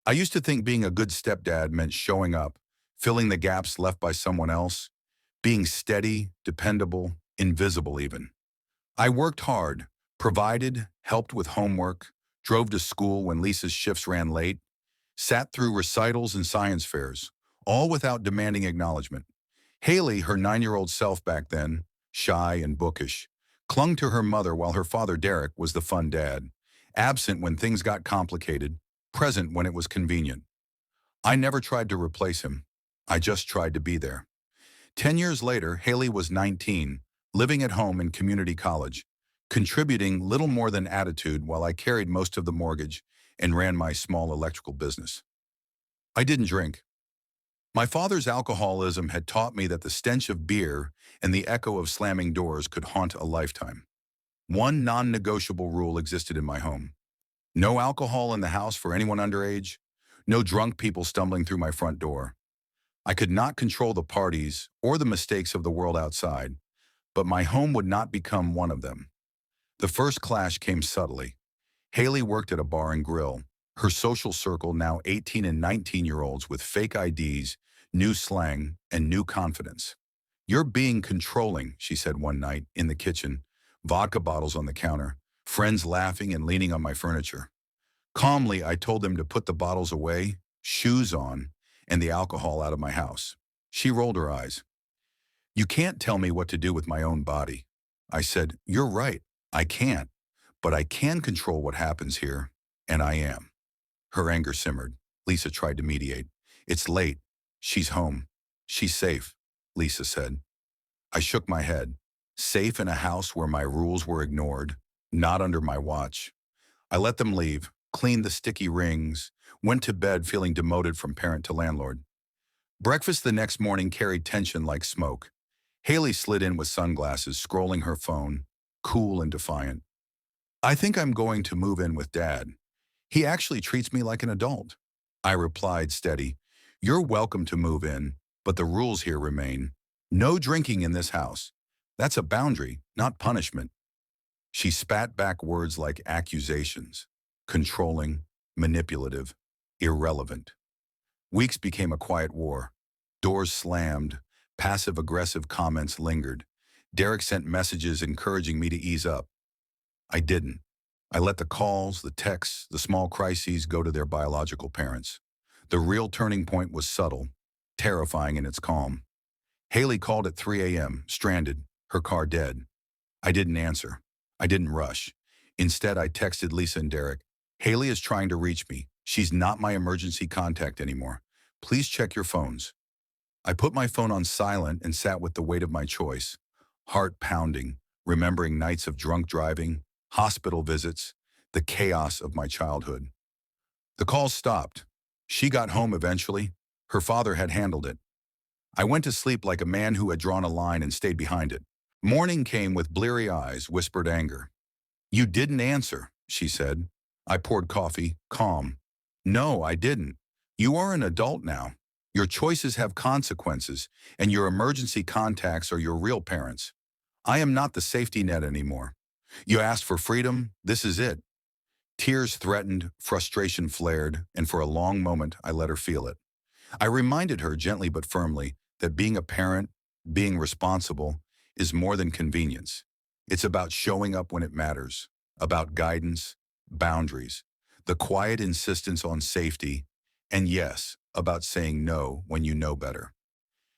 I used to think being a good stepdad meant showing up, filling the gaps left by someone else, being steady, dependable, invisible even. I worked hard, provided, helped with homework, drove to school when Lisa's shifts ran late, sat through recitals and science fairs, all without demanding acknowledgement. Haley, her 9-year-old self back then, shy and bookish, clung to her mother while her father Derek was the fun dad, absent when things got complicated, present when it was convenient. I never tried to replace him. I just tried to be there. 10 years later, Haley was 19, living at home in community college, contributing little more than attitude while I carried most of the mortgage and ran my small electrical business. I didn't drink. My father's alcoholism had taught me that the stench of beer and the echo of slamming doors could haunt a lifetime. One non-negotiable rule existed in my home. No alcohol in the house for anyone underage, no drunk people stumbling through my front door. I could not control the parties or the mistakes of the world outside, but my home would not become one of them. The first clash came subtly. Haley worked at a bar and grill, her social circle now 18 and 19-year-olds with fake IDs, new slang, and new confidence. "You're being controlling," she said one night in the kitchen, vodka bottles on the counter, friends laughing and leaning on my furniture. Calmly, I told them to put the bottles away, shoes on, and the alcohol out of my house. She rolled her eyes. "You can't tell me what to do with my own body." I said, "You're right, I can't, but I can control what happens here, and I am." Her anger simmered. Lisa tried to mediate. "It's late. She's home. She's safe," Lisa said. I shook my head. Safe in a house where my rules were ignored, not under my watch. I let them leave, cleaned the sticky rings, went to bed feeling demoted from parent to landlord. Breakfast the next morning carried tension like smoke. Haley slid in with sunglasses, scrolling her phone, cool and defiant. "I think I'm going to move in with Dad. He actually treats me like an adult." I replied, steady, "You're welcome to move in, but the rules here remain. No drinking in this house. That's a boundary, not punishment." She spat back words like accusations, controlling, manipulative, irrelevant. Weeks became a quiet war. Doors slammed, passive-aggressive comments lingered. Derek sent messages encouraging me to ease up. I didn't. I let the calls, the texts, the small crises go to their biological parents. The real turning point was subtle, terrifying in its calm. Haley called at 3 a.m., stranded, her car dead. I didn't answer. I didn't rush. Instead, I texted Lisa and Derek. "Haley is trying to reach me. She's not my emergency contact anymore. Please check your phones." I put my phone on silent and sat with the weight of my choice, heart pounding, remembering nights of drunk driving, hospital visits, the chaos of my childhood. The calls stopped. She got home eventually. Her father had handled it. I went to sleep like a man who had drawn a line and stayed behind it. Morning came with bleary eyes, whispered anger. "You didn't answer," she said. I poured coffee, calm. "No, I didn't. You are an adult now. Your choices have consequences, and your emergency contacts are your real parents. I am not the safety net anymore. You asked for freedom, this is it." Tears threatened, frustration flared, and for a long moment I let her feel it. I reminded her gently but firmly that being a parent, being responsible, is more than convenience. It's about showing up when it matters, about guidance, boundaries, the quiet insistence on safety, and yes, about saying no when you know better.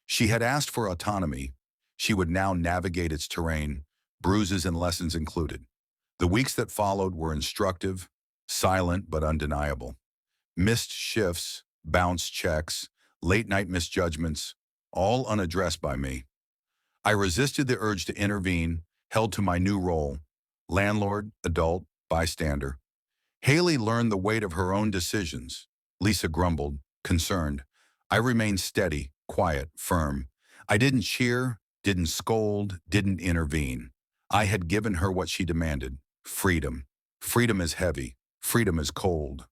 She had asked for autonomy. She would now navigate its terrain, bruises and lessons included. The weeks that followed were instructive, silent but undeniable. Missed shifts, bounced checks, late-night misjudgments, all unaddressed by me. I resisted the urge to intervene, held to my new role, landlord, adult, bystander. Haley learned the weight of her own decisions. Lisa grumbled, concerned. I remained steady, quiet, firm. I didn't cheer, didn't scold, didn't intervene. I had given her what she demanded, freedom. Freedom is heavy. Freedom is cold.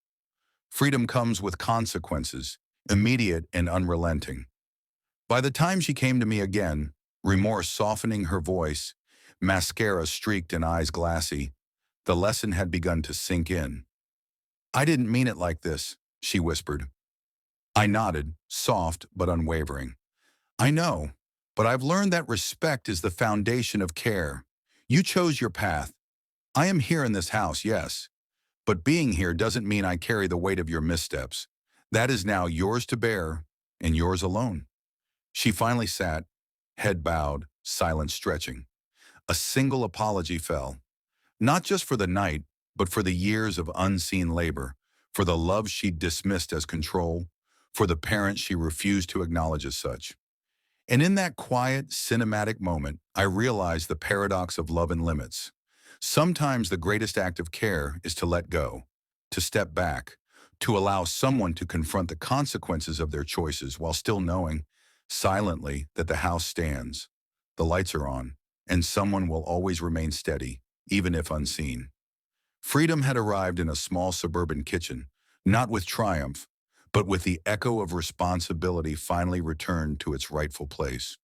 Freedom comes with consequences, immediate and unrelenting. By the time she came to me again, remorse softening her voice, mascara streaked and eyes glassy, the lesson had begun to sink in. "I didn't mean it like this. she whispered. I nodded, soft but unwavering. I know, but I've learned that respect is the foundation of care. You chose your path. I am here in this house, yes, but being here doesn't mean I carry the weight of your missteps. That is now yours to bear, and yours alone. She finally sat, head bowed, silent stretching. A single apology fell, not just for the night, but for the years of unseen labor, for the love she dismissed as control, for the parents she refused to acknowledge as such. And in that quiet, cinematic moment, I realized the paradox of love and limits. Sometimes the greatest act of care is to let go, to step back, to allow someone to confront the consequences of their choices while still knowing, silently, that the house stands, the lights are on, and someone will always remain steady, even if unseen. Freedom had arrived in a small suburban kitchen, not with triumph, but with the echo of responsibility finally returned to its rightful place.